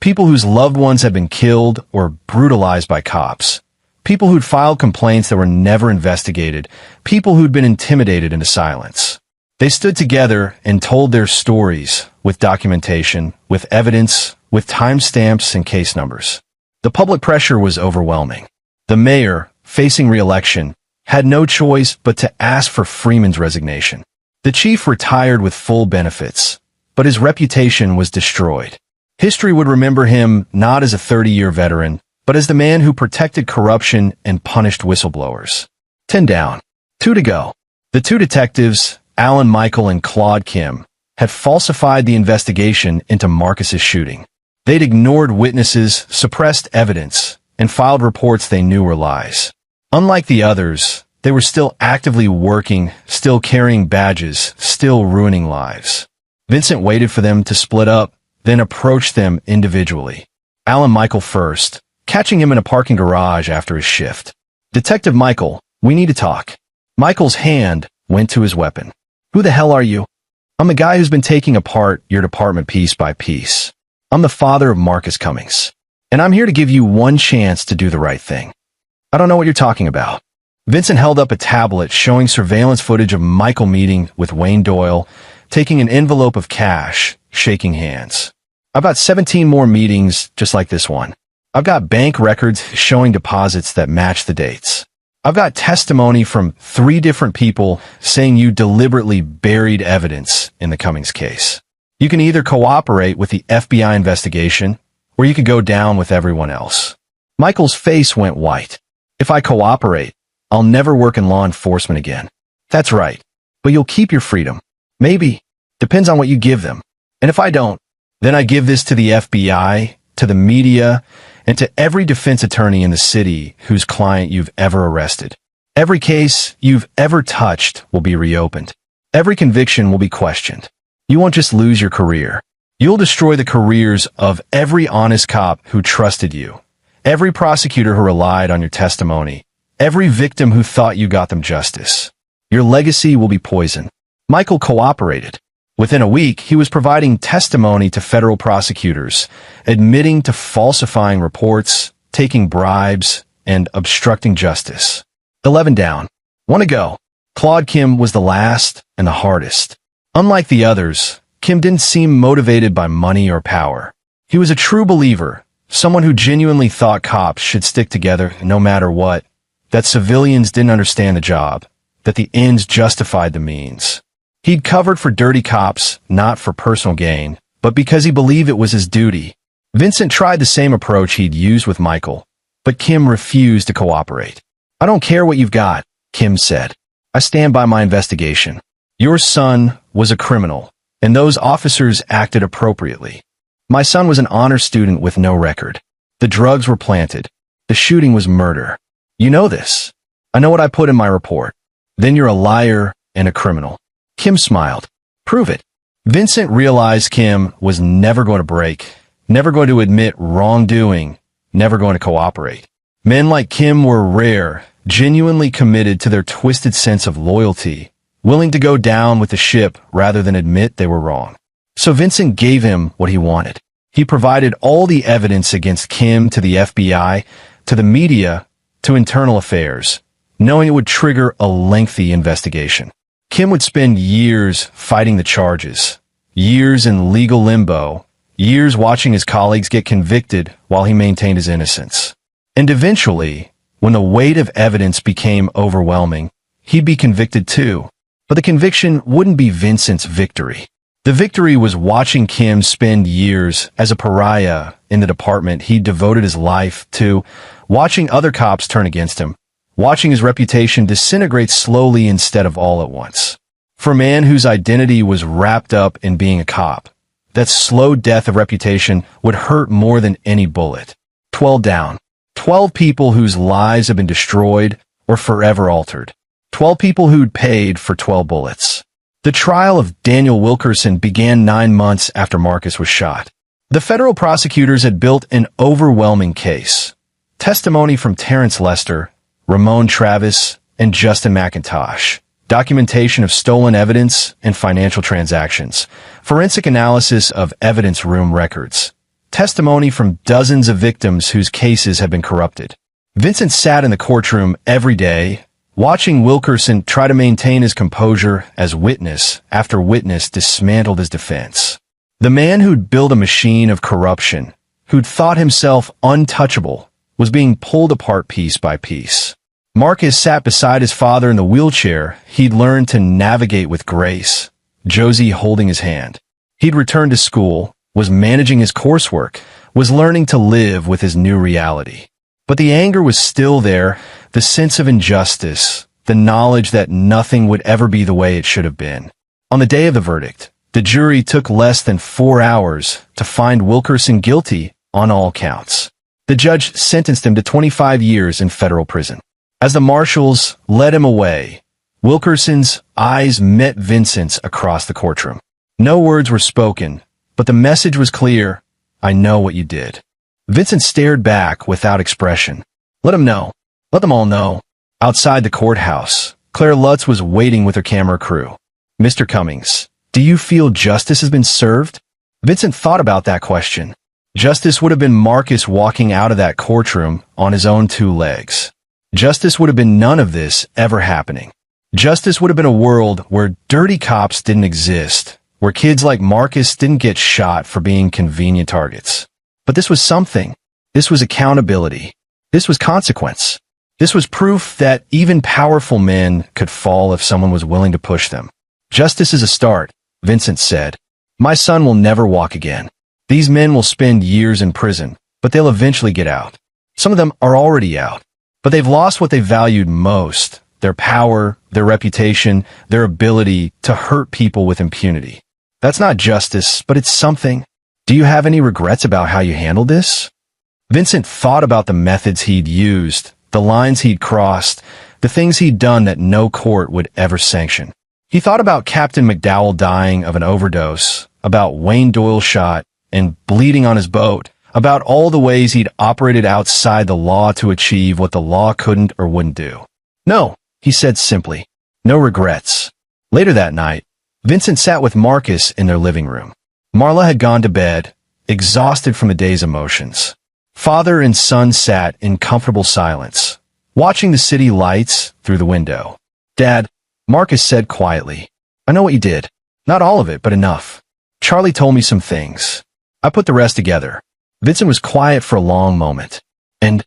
People whose loved ones had been killed or brutalized by cops. People who'd filed complaints that were never investigated. People who'd been intimidated into silence. They stood together and told their stories with documentation, with evidence, with timestamps and case numbers. The public pressure was overwhelming. The mayor, facing re-election, had no choice but to ask for Freeman's resignation. The chief retired with full benefits, but his reputation was destroyed. History would remember him not as a 30-year veteran, but as the man who protected corruption and punished whistleblowers. 10 down. 2 to go. The 2 detectives, Alan Michael and Claude Kim, had falsified the investigation into Marcus's shooting. They'd ignored witnesses, suppressed evidence, and filed reports they knew were lies. Unlike the others, They were still actively working, still carrying badges, still ruining lives. Vincent waited for them to split up, then approached them individually. Alan Michael first, catching him in a parking garage after his shift. "Detective Michael, we need to talk." Michael's hand went to his weapon. "Who the hell are you?" "I'm the guy who's been taking apart your department piece by piece. I'm the father of Marcus Cummings, and I'm here to give you one chance to do the right thing." "I don't know what you're talking about." Vincent held up a tablet showing surveillance footage of Michael meeting with Wayne Doyle, taking an envelope of cash, shaking hands. "I've got 17 more meetings just like this one. I've got bank records showing deposits that match the dates. I've got testimony from 3 different people saying you deliberately buried evidence in the Cummings case. You can either cooperate with the FBI investigation, or you could go down with everyone else." Michael's face went white. "If I cooperate, I'll never work in law enforcement again." "That's right, but you'll keep your freedom." "Maybe. Depends on what you give them. And if I don't, then I give this to the FBI, to the media, and to every defense attorney in the city whose client you've ever arrested. Every case you've ever touched will be reopened. Every conviction will be questioned. You won't just lose your career. You'll destroy the careers of every honest cop who trusted you, every prosecutor who relied on your testimony, every victim who thought you got them justice. Your legacy will be poisoned." Michael cooperated. Within a week, he was providing testimony to federal prosecutors, admitting to falsifying reports, taking bribes, and obstructing justice. 11 down. 1 to go. Claude Kim was the last and the hardest. Unlike the others, Kim didn't seem motivated by money or power. He was a true believer, someone who genuinely thought cops should stick together no matter what, that civilians didn't understand the job, that the ends justified the means. He'd covered for dirty cops, not for personal gain, but because he believed it was his duty. Vincent tried the same approach he'd used with Michael, but Kim refused to cooperate. "I don't care what you've got," Kim said. "I stand by my investigation. Your son was a criminal, and those officers acted appropriately. My son was an honor student with no record. The drugs were planted. The shooting was murder. You know this. I know what I put in my report. Then you're a liar and a criminal." Kim smiled. "Prove it." Vincent realized Kim was never going to break, never going to admit wrongdoing, never going to cooperate. Men like Kim were rare, genuinely committed to their twisted sense of loyalty, willing to go down with the ship rather than admit they were wrong. So Vincent gave him what he wanted. He provided all the evidence against Kim to the FBI, to the media, to internal affairs, knowing it would trigger a lengthy investigation. Kim would spend years fighting the charges, years in legal limbo, years watching his colleagues get convicted while he maintained his innocence. And eventually, when the weight of evidence became overwhelming, he'd be convicted too. But the conviction wouldn't be Vincent's victory. The victory was watching Kim spend years as a pariah in the department he devoted his life to, watching other cops turn against him, watching his reputation disintegrate slowly instead of all at once. For a man whose identity was wrapped up in being a cop, that slow death of reputation would hurt more than any bullet. 12 down. 12 people whose lives have been destroyed or forever altered. 12 people who'd paid for 12 bullets. The trial of Daniel Wilkerson began 9 months after Marcus was shot. The federal prosecutors had built an overwhelming case. Testimony from Terrence Lester, Ramon Travis, and Justin McIntosh. Documentation of stolen evidence and financial transactions. Forensic analysis of evidence room records. Testimony from dozens of victims whose cases had been corrupted. Vincent sat in the courtroom every day, watching Wilkerson try to maintain his composure as witness after witness dismantled his defense. The man who'd built a machine of corruption, who'd thought himself untouchable, was being pulled apart piece by piece. Marcus sat beside his father in the wheelchair he'd learned to navigate with grace, Josie holding his hand. He'd returned to school, was managing his coursework, was learning to live with his new reality. But the anger was still there, the sense of injustice, the knowledge that nothing would ever be the way it should have been. On the day of the verdict, the jury took less than 4 hours to find Wilkerson guilty on all counts. The judge sentenced him to 25 years in federal prison. As the marshals led him away, Wilkerson's eyes met Vincent's across the courtroom. No words were spoken, but the message was clear. I know what you did. Vincent stared back without expression. Let him know. Let them all know. Outside the courthouse, Claire Lutz was waiting with her camera crew. Mr. Cummings, do you feel justice has been served? Vincent thought about that question. Justice would have been Marcus walking out of that courtroom on his own two legs. Justice would have been none of this ever happening. Justice would have been a world where dirty cops didn't exist, where kids like Marcus didn't get shot for being convenient targets. But this was something. This was accountability. This was consequence. This was proof that even powerful men could fall if someone was willing to push them. Justice is a start, Vincent said. My son will never walk again. These men will spend years in prison, but they'll eventually get out. Some of them are already out, but they've lost what they valued most. Their power, their reputation, their ability to hurt people with impunity. That's not justice, but it's something. Do you have any regrets about how you handled this? Vincent thought about the methods he'd used, the lines he'd crossed, the things he'd done that no court would ever sanction. He thought about Captain McDowell dying of an overdose, about Wayne Doyle's shot and bleeding on his boat, about all the ways he'd operated outside the law to achieve what the law couldn't or wouldn't do. No, he said simply. No regrets. Later that night, Vincent sat with Marcus in their living room. Marla had gone to bed, exhausted from the day's emotions. Father and son sat in comfortable silence, watching the city lights through the window. Dad, Marcus said quietly, I know what you did. Not all of it, but enough. Charlie told me some things. I put the rest together. Vincent was quiet for a long moment. And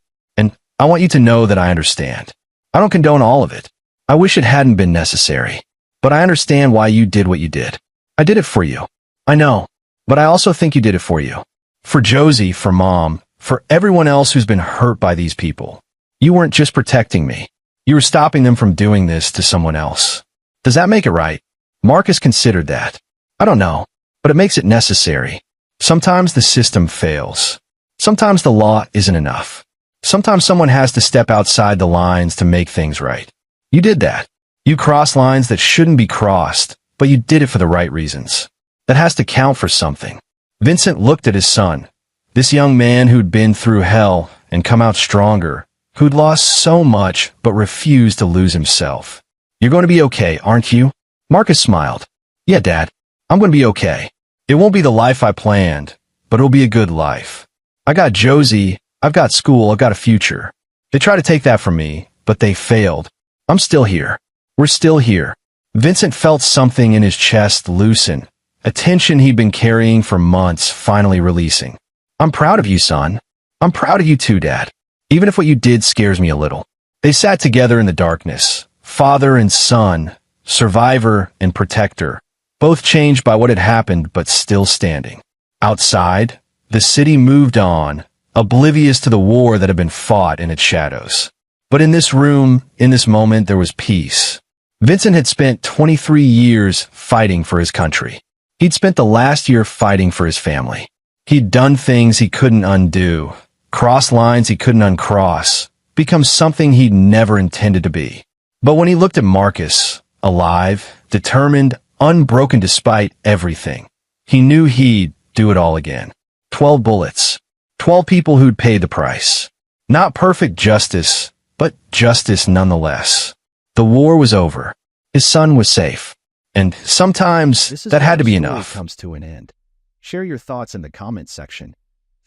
I want you to know that I understand. I don't condone all of it. I wish it hadn't been necessary. But I understand why you did what you did. I did it for you. I know. But I also think you did it for you. For Josie, for Mom, for everyone else who's been hurt by these people. You weren't just protecting me. You were stopping them from doing this to someone else. Does that make it right? Marcus considered that. I don't know, but it makes it necessary. Sometimes the system fails. Sometimes the law isn't enough. Sometimes someone has to step outside the lines to make things right. You did that. You crossed lines that shouldn't be crossed, but you did it for the right reasons. That has to count for something. Vincent looked at his son, this young man who'd been through hell and come out stronger, who'd lost so much but refused to lose himself. You're going to be okay, aren't you? Marcus smiled. Yeah, Dad, I'm going to be okay. It won't be the life I planned, but it'll be a good life. I got Josie, I've got school, I've got a future. They tried to take that from me, but they failed. I'm still here. We're still here. Vincent felt something in his chest loosen, a tension he'd been carrying for months finally releasing. I'm proud of you, son. I'm proud of you too, Dad. Even if what you did scares me a little. They sat together in the darkness, father and son, survivor and protector, both changed by what had happened but still standing. Outside, the city moved on, oblivious to the war that had been fought in its shadows. But in this room, in this moment, there was peace. Vincent had spent 23 years fighting for his country. He'd spent the last year fighting for his family. He'd done things he couldn't undo, crossed lines he couldn't uncross, become something he'd never intended to be. But when he looked at Marcus, alive, determined, unbroken despite everything, he knew he'd do it all again. 12 bullets. 12 people who'd paid the price. Not perfect justice, but justice nonetheless. The war was over. His son was safe. And sometimes that had to be enough. Comes to an end. Share your thoughts in the comments section.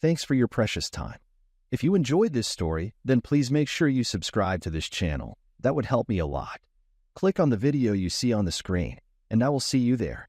Thanks for your precious time. If you enjoyed this story, then please make sure you subscribe to this channel. That would help me a lot. Click on the video you see on the screen, and I will see you there.